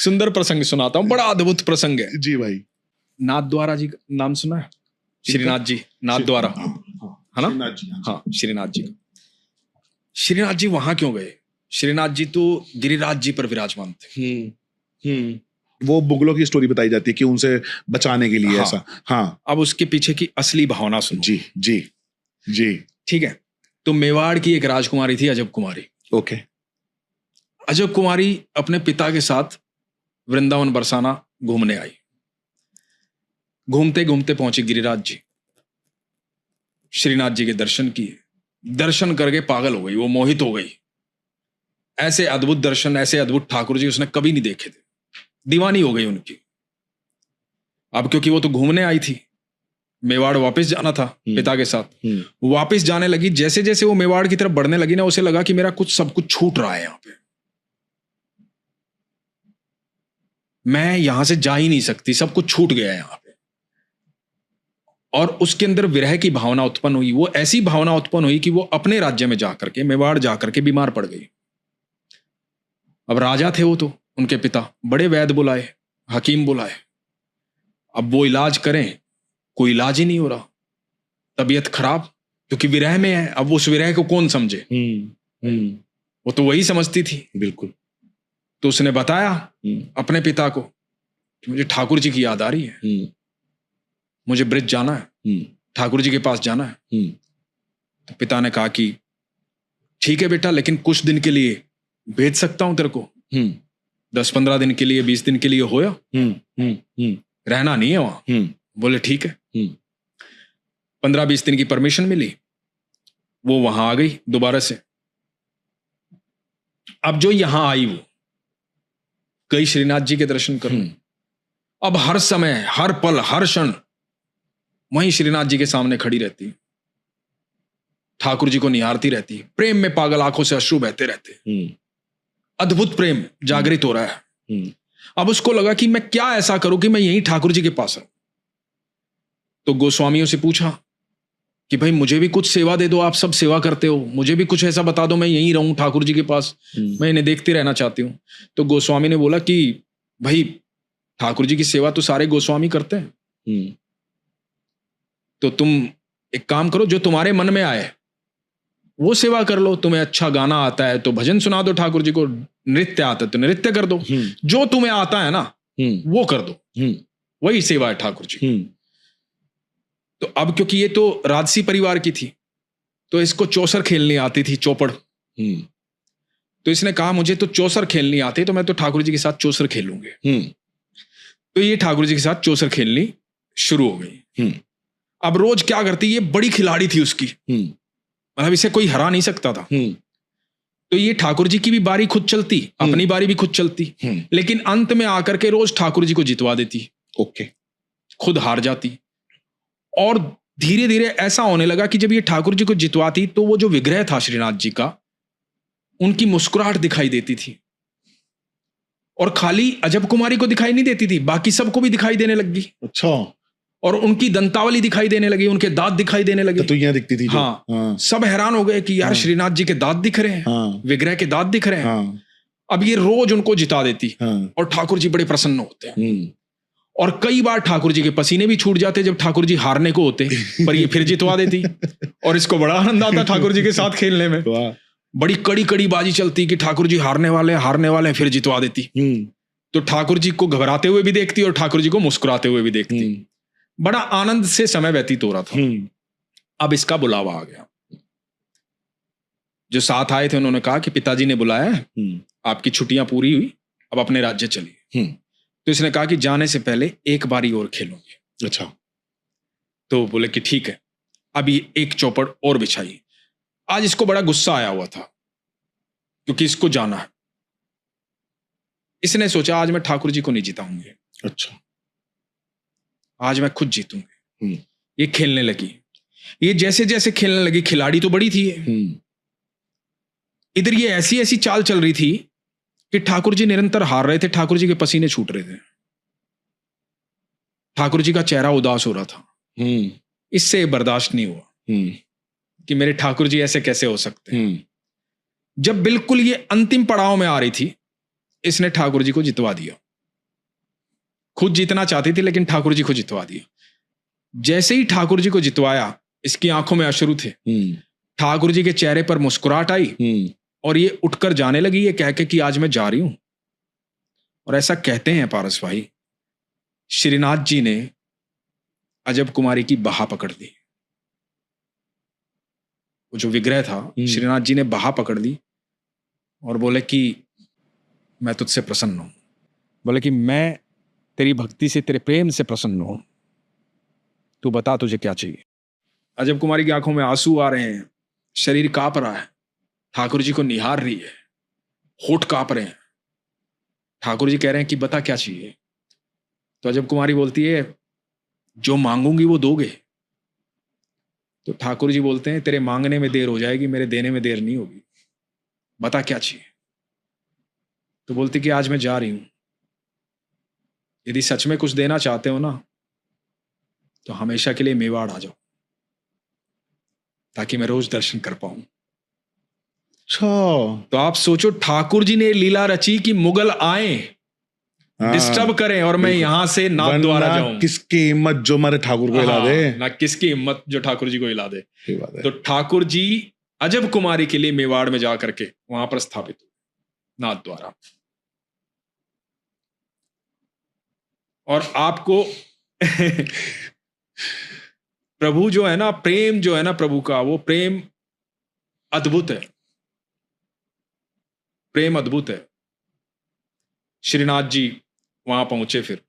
सुंदर प्रसंग सुनाता हूँ, बड़ा अद्भुत प्रसंग है जी भाई। नाथ द्वारा जी का नाम सुना है? श्रीनाथ जी, नाथ द्वारा, है ना? श्रीनाथ जी, हाँ, श्रीनाथ जी। श्रीनाथ जी वहां क्यों गए? श्रीनाथ जी तो गिरिराज जी पर विराजमान थे। वो मुगलों की स्टोरी बताई जाती है कि उनसे बचाने के लिए हाँ। ऐसा। हाँ, अब उसके पीछे की असली भावना सुनो। जी जी जी। ठीक है, तो मेवाड़ की एक राजकुमारी थी, अजब कुमारी। ओके। अजब कुमारी अपने पिता के साथ वृंदावन बरसाना घूमने आई। घूमते घूमते पहुंची गिरिराज जी, श्रीनाथ जी के दर्शन किए। दर्शन करके पागल हो गई, वो मोहित हो गई। ऐसे अद्भुत दर्शन, ऐसे अद्भुत ठाकुर जी उसने कभी नहीं देखे थे। दीवानी हो गई उनकी। अब क्योंकि वो तो घूमने आई थी, मेवाड़ वापस जाना था पिता के साथ। वापस जाने लगी, जैसे जैसे वो मेवाड़ की तरफ बढ़ने लगी ना, उसे लगा कि मेरा कुछ सब कुछ छूट रहा है यहाँ पे, मैं यहां से जा ही नहीं सकती, सब कुछ छूट गया है यहाँ पे। और उसके अंदर विरह की भावना उत्पन्न हुई। वो ऐसी भावना उत्पन्न हुई कि वो अपने राज्य में जाकर के, मेवाड़ जाकर के बीमार पड़ गई। अब राजा थे वो तो, उनके पिता, बड़े वैद्य बुलाए, हकीम बुलाए। अब वो इलाज करें, कोई इलाज ही नहीं हो रहा। तबीयत खराब, क्योंकि विरह में है। अब उस विरह को कौन समझे? वो तो वही समझती थी। बिल्कुल। तो उसने बताया अपने पिता को कि मुझे ठाकुर जी की याद आ रही है, मुझे ब्रिज जाना है, ठाकुर जी के पास जाना है। तो पिता ने कहा कि ठीक है बेटा, लेकिन कुछ दिन के लिए भेज सकता हूं तेरे को, 10-15 दिन के लिए, 20 दिन के लिए होया, रहना नहीं है वहां। बोले ठीक है। 15-20 दिन की परमिशन मिली, वो वहां आ गई दोबारा से। अब जो यहां आई, वो गई श्रीनाथ जी के दर्शन करने। अब हर समय, हर पल, हर क्षण वहीं श्रीनाथ जी के सामने खड़ी रहती, ठाकुर जी को निहारती रहती, प्रेम में पागल आंखों से अश्रु बहते रहते। अद्भुत प्रेम जागृत हो रहा है। अब उसको लगा कि मैं क्या ऐसा करूं कि मैं यहीं ठाकुर जी के पास रहूं। तो गोस्वामियों से पूछा कि भाई मुझे भी कुछ सेवा दे दो, आप सब सेवा करते हो, मुझे भी कुछ ऐसा बता दो, मैं यहीं रहूं ठाकुर जी के पास, मैं इन्हें देखते रहना चाहती हूँ। तो गोस्वामी ने बोला कि भाई ठाकुर जी की सेवा तो सारे गोस्वामी करते हैं, तो तुम एक काम करो, जो तुम्हारे मन में आए वो सेवा कर लो। तुम्हें अच्छा गाना आता है तो भजन सुना दो ठाकुर जी को, नृत्य आता है तो नृत्य कर दो, जो तुम्हें आता है ना वो कर दो, वही सेवा है ठाकुर जी। तो अब क्योंकि ये तो राजसी परिवार की थी, तो इसको चौसर खेलनी आती थी, चौपड़। तो इसने कहा मुझे तो चौसर खेलनी आती, तो मैं तो ठाकुर जी के साथ चौसर खेलूंगी। तो ये ठाकुर जी के साथ चौसर खेलनी शुरू हो गई। अब रोज क्या करती, ये बड़ी खिलाड़ी थी उसकी, मतलब इसे कोई हरा नहीं सकता था। तो ये ठाकुर जी की भी बारी खुद चलती, अपनी बारी भी खुद चलती, लेकिन अंत में आकर के रोज ठाकुर जी को जितवा देती। ओके। खुद हार जाती। और धीरे धीरे ऐसा होने लगा कि जब ये ठाकुर जी को जितवाती, तो वो जो विग्रह था श्रीनाथ जी का, उनकी मुस्कुराहट दिखाई देती थी। और खाली अजब कुमारी को दिखाई नहीं देती थी, बाकी सबको भी दिखाई देने लगी। अच्छा। और उनकी दंतावली दिखाई देने लगी, उनके दांत दिखाई देने लगे। तो यहाँ दिखती थी जो। हाँ। सब हैरान हो गए कि यार श्रीनाथ जी के दांत दिख रहे हैं, विग्रह के दांत दिख रहे हैं। अब ये रोज उनको जिता देती, और ठाकुर जी बड़े प्रसन्न होते हैं। और कई बार ठाकुर जी के पसीने भी छूट जाते जब ठाकुर जी हारने को होते, पर ये फिर जितवा देती। और इसको बड़ा आनंद आता ठाकुर जी के साथ खेलने में। बड़ी कड़ी कड़ी बाजी चलती कि ठाकुर जी हारने वाले, फिर जितवा देती। तो ठाकुर जी को घबराते हुए भी देखती और ठाकुर जी को मुस्कुराते हुए भी देखती। बड़ा आनंद से समय व्यतीत हो रहा था। अब इसका बुलावा आ गया। जो साथ आए थे उन्होंने कहा कि पिताजी ने बुलाया है, आपकी छुट्टियां पूरी हुई, अब अपने राज्य चलिए। तो इसने कहा कि जाने से पहले एक बारी और खेलूंगी। अच्छा। तो बोले कि ठीक है। अभी एक चौपड़ और बिछाई। आज इसको बड़ा गुस्सा आया हुआ था, क्योंकि इसको जाना है। इसने सोचा आज मैं ठाकुर जी को नहीं जिताऊंगी। अच्छा। आज मैं खुद जीतूंगी। ये खेलने लगी। ये जैसे जैसे खेलने लगी, खिलाड़ी तो बड़ी थी। इधर ये ऐसी ऐसी चाल चल रही थी कि ठाकुर जी निरंतर हार रहे थे, ठाकुर जी के पसीने छूट रहे थे, ठाकुर जी का चेहरा उदास हो रहा था। इससे बर्दाश्त नहीं हुआ कि मेरे ठाकुर जी ऐसे कैसे हो सकते हैं। जब बिल्कुल ये अंतिम पड़ाव में आ रही थी, इसने ठाकुर जी को जितवा दिया। खुद जीतना चाहती थी लेकिन ठाकुर जी को जितवा दिया। जैसे ही ठाकुर जी को जितवाया, इसकी आंखों में अश्रु थे, ठाकुर जी के चेहरे पर मुस्कुराहट आई और ये उठकर जाने लगी, ये कह के कि आज मैं जा रही हूं। और ऐसा कहते हैं पारस भाई, श्रीनाथ जी ने अजब कुमारी की बाह पकड़ ली। वो जो विग्रह था, श्रीनाथ जी ने बाह पकड़ ली और बोले कि मैं तुझसे प्रसन्न हूं। बोले कि मैं तेरी भक्ति से, तेरे प्रेम से प्रसन्न हूं, तू बता तुझे क्या चाहिए। अजब कुमारी की आंखों में आंसू आ रहे हैं, शरीर कांप रहा है, ठाकुर जी को निहार रही है, होठ कांप रहे हैं। ठाकुर जी कह रहे हैं कि बता क्या चाहिए। तो अजब कुमारी बोलती है, जो मांगूंगी वो दोगे। तो ठाकुर जी बोलते हैं, तेरे मांगने में देर हो जाएगी, मेरे देने में देर नहीं होगी, बता क्या चाहिए। तो बोलती कि आज मैं जा रही हूं, यदि सच में कुछ देना चाहते हो ना तो हमेशा के लिए मेवाड़ आ जाओ, ताकि मैं रोज दर्शन कर पाऊं। तो आप सोचो, ठाकुर जी ने लीला रची कि मुगल आए, डिस्टर्ब करें और मैं यहां से नाथ द्वारा जाऊं। किसकी हिम्मत जो मारे ठाकुर को हिला दे, ना किसकी हिम्मत जो ठाकुर जी को हिला दे। बात है। तो ठाकुर जी अजब कुमारी के लिए मेवाड़ में जा करके वहां पर स्थापित हुए नाथ द्वारा। और आपको प्रभु जो है ना, प्रेम जो है ना प्रभु का, वो प्रेम अद्भुत है, प्रेम अद्भुत है। श्रीनाथ जी वहां पहुंचे, फिर